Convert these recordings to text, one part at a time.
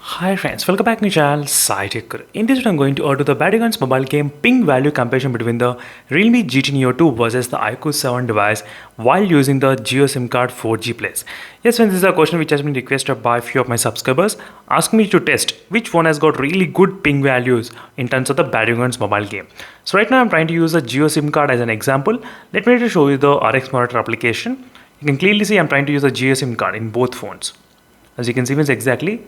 Hi friends, welcome back to my channel SciTech. In this video, I'm going to do the Battlegrounds mobile game ping value comparison between the Realme GT Neo 2 versus the iQOO 7 device while using the Jio SIM card 4G Plus. Yes friends, this is a question which has been requested by a few of my subscribers asking me to test which one has got really good ping values in terms of the Battlegrounds mobile game. So right now I'm trying to use the Jio SIM card as an example. Let me just show you the RX Monitor application. You can clearly see I'm trying to use a Jio SIM card in both phones. As you can see, it's exactly.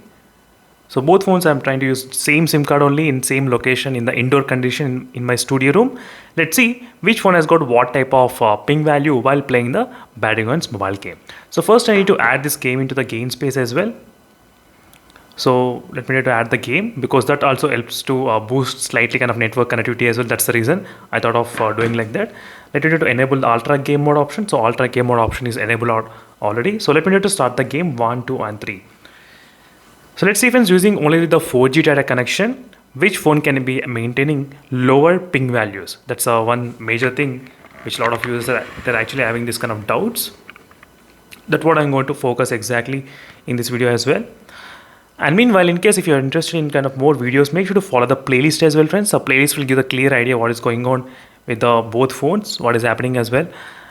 So both phones I'm trying to use same SIM card only in same location in the indoor condition in my studio room. Let's see which phone has got what type of ping value while playing the Battlegrounds mobile game. So first I need to add this game into the game space as well. So let me try to add the game because that also helps to boost slightly kind of network connectivity as well. That's the reason I thought of doing like that. Let me try to enable the ultra game mode option. So ultra game mode option is enabled already. So let me try to start the game 1, 2 and 3. So let's see if it's using only the 4G data connection, which phone can be maintaining lower ping values. That's one major thing which a lot of users they're actually having this kind of doubts. That's what I'm going to focus exactly in this video as well. And meanwhile, in case if you're interested in kind of more videos, make sure to follow the playlist as well, friends. The playlist will give a clear idea what is going on with both phones, what is happening as well.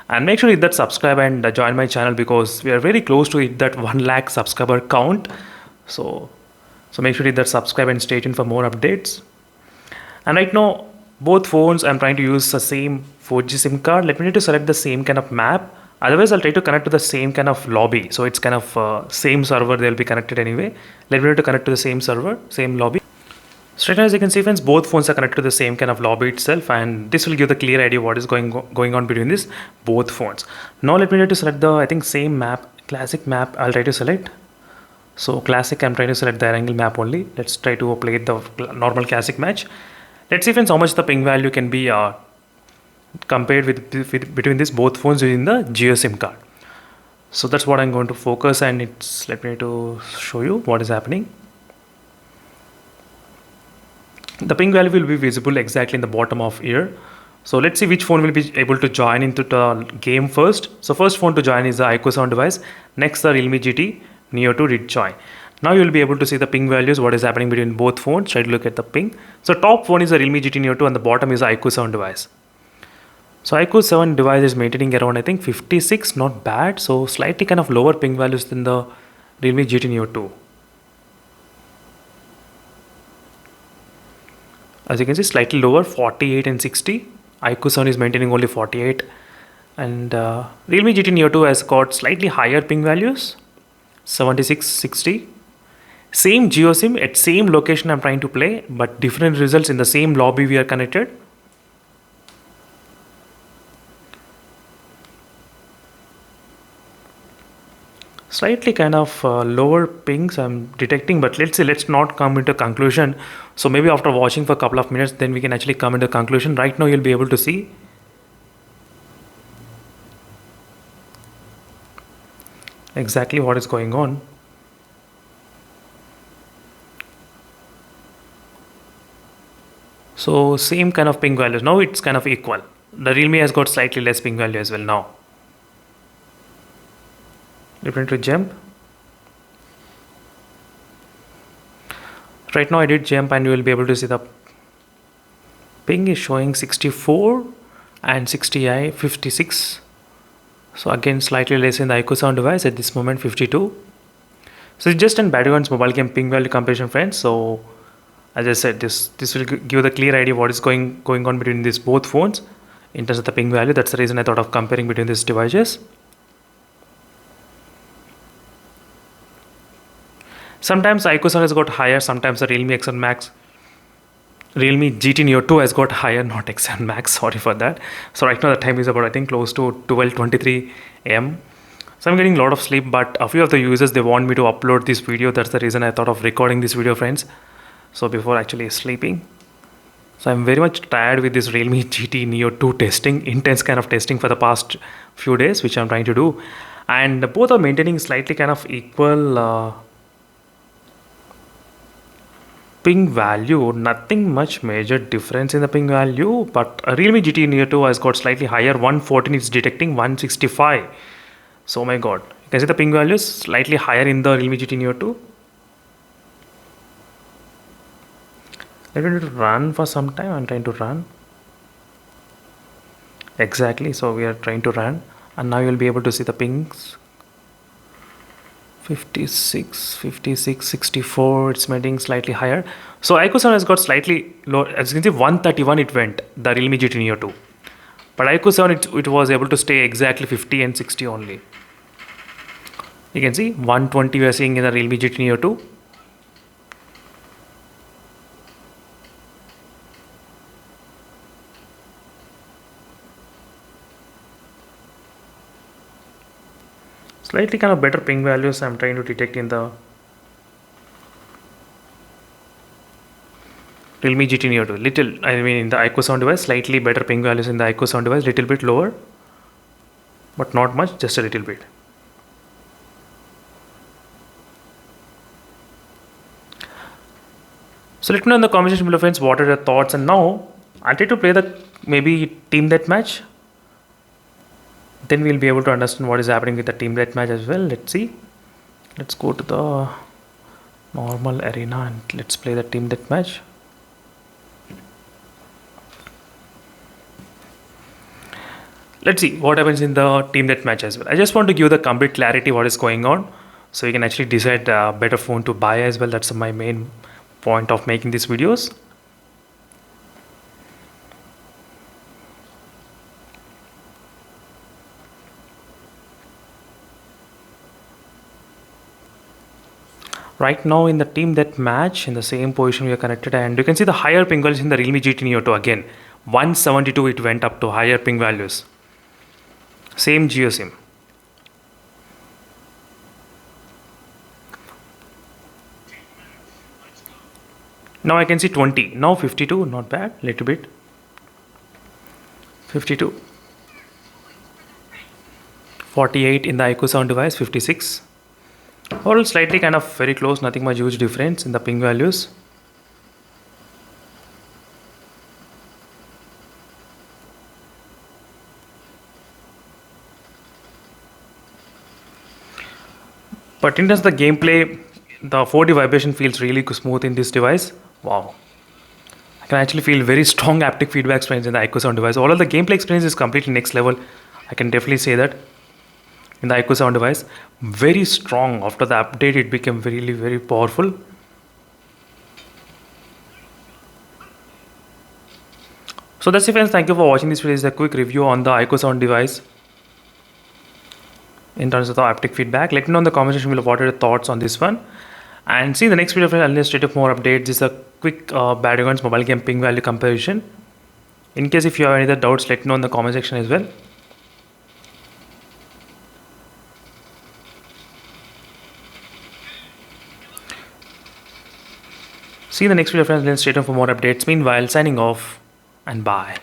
And make sure to hit that subscribe and join my channel because we are very close to hit that 1 lakh subscriber count. So make sure to hit that subscribe and stay tuned for more updates. And right now, both phones I'm trying to use the same 4G SIM card. Let me need to select the same kind of map. Otherwise, I'll try to connect to the same kind of lobby. So it's kind of same server. They'll be connected anyway. Let me need to connect to the same server, same lobby. So right now, as you can see, friends, both phones are connected to the same kind of lobby itself, and this will give the clear idea what is going on between this both phones. Now let me try to select the same map, classic map. I'll try to select. So classic, I'm trying to select the angle map only. Let's try to play the normal classic match. Let's see friends how much the ping value can be compared with between these both phones using the Jio SIM card. So that's what I'm going to focus, and let me to show you what is happening. The ping value will be visible exactly in the bottom of here. So let's see which phone will be able to join into the game first. So first phone to join is the iQOO 7 device. Next the Realme GT Neo 2 did join. Now you will be able to see the ping values, what is happening between both phones. Try to look at the ping. So top phone is the Realme GT Neo 2 and the bottom is the iQOO 7 device. So iQOO 7 device is maintaining around I think 56, not bad. So slightly kind of lower ping values than the Realme GT Neo 2. As you can see, slightly lower, 48 and 60. iQOO 7 is maintaining only 48. And Realme GT Neo 2 has got slightly higher ping values. 76, 60. Same Jio SIM at same location I'm trying to play, but different results in the same lobby we are connected. Slightly kind of lower pings I'm detecting, but let's not come into conclusion. So maybe after watching for a couple of minutes, then we can actually come into conclusion. Right now you'll be able to see exactly what is going on. So same kind of ping values. Now it's kind of equal. The Realme has got slightly less ping value as well now. Let me to jump. Right now I did jump and you will be able to see the ping is showing 64 and 60i 56. So again slightly less in the iQOO 7 device at this moment 52. So it's just in Battlegrounds mobile game ping value comparison, friends. So as I said, this will give the clear idea what is going on between these both phones in terms of the ping value. That's the reason I thought of comparing between these devices. Sometimes iQOO 7 has got higher, sometimes the Realme X7 Max, Realme GT Neo 2 has got higher, not X7 Max, sorry for that. So right now the time is about I think close to 12:23 am. So I'm getting a lot of sleep, but a few of the users, they want me to upload this video. That's the reason I thought of recording this video, friends. So before actually sleeping. So I'm very much tired with this Realme GT Neo 2 testing, intense kind of testing for the past few days, which I'm trying to do. And both are maintaining slightly kind of equal ping value, nothing much major difference in the ping value, but Realme GT Neo 2 has got slightly higher, 114 is detecting 165. So my god, you can see the ping value is slightly higher in the Realme GT Neo 2. Let me run for some time. I'm trying to run. Exactly. So we are trying to run, and now you'll be able to see the pings. 56, 56, 64. It's meeting slightly higher. So iQOO 7 has got slightly low. As you can see, 131 it went, the Realme GT Neo 2. But iQOO 7, it was able to stay exactly 50 and 60 only. You can see 120 we are seeing in the Realme GT Neo 2. Slightly kind of better ping values I'm trying to detect in the Realme GT Neo 2. Little, I mean in the iQOO 7 device, slightly better ping values in the iQOO 7 device, little bit lower, but not much, just a little bit. So let me know in the comment section below, friends, what are your thoughts. And now I'll try to play the maybe team deathmatch. Then we'll be able to understand what is happening with the team deathmatch as well. Let's see. Let's go to the normal arena and let's play the team deathmatch. Let's see what happens in the team deathmatch as well. I just want to give the complete clarity what is going on, so you can actually decide a better phone to buy as well. That's my main point of making these videos. Right now in the team deathmatch, in the same position we are connected, and you can see the higher ping values in the Realme GT Neo 2 again. 172 it went up to higher ping values. Same GeoSIM. Now I can see 20. Now 52, not bad, little bit. 52. 48 in the iQOO 7 device, 56. All slightly kind of very close, nothing much huge difference in the ping values. But in terms of the gameplay, the 4D vibration feels really smooth in this device. Wow. I can actually feel very strong haptic feedback experience in the iQOO 7 device. All of the gameplay experience is completely next level. I can definitely say that in the iQOO 7 device. Very strong. After the update, it became really very powerful. So that's it, friends. Thank you for watching this video. This is a quick review on the iQOO 7 device in terms of the haptic feedback. Let me know in the comment section below what are your thoughts on this one. And see you in the next video, friends. I'll straight up more updates. This is a quick Battlegrounds mobile game ping value comparison. In case if you have any other doubts, let me know in the comment section as well. See you in the next video, friends. Let's stay tuned for more updates. Meanwhile, signing off and bye.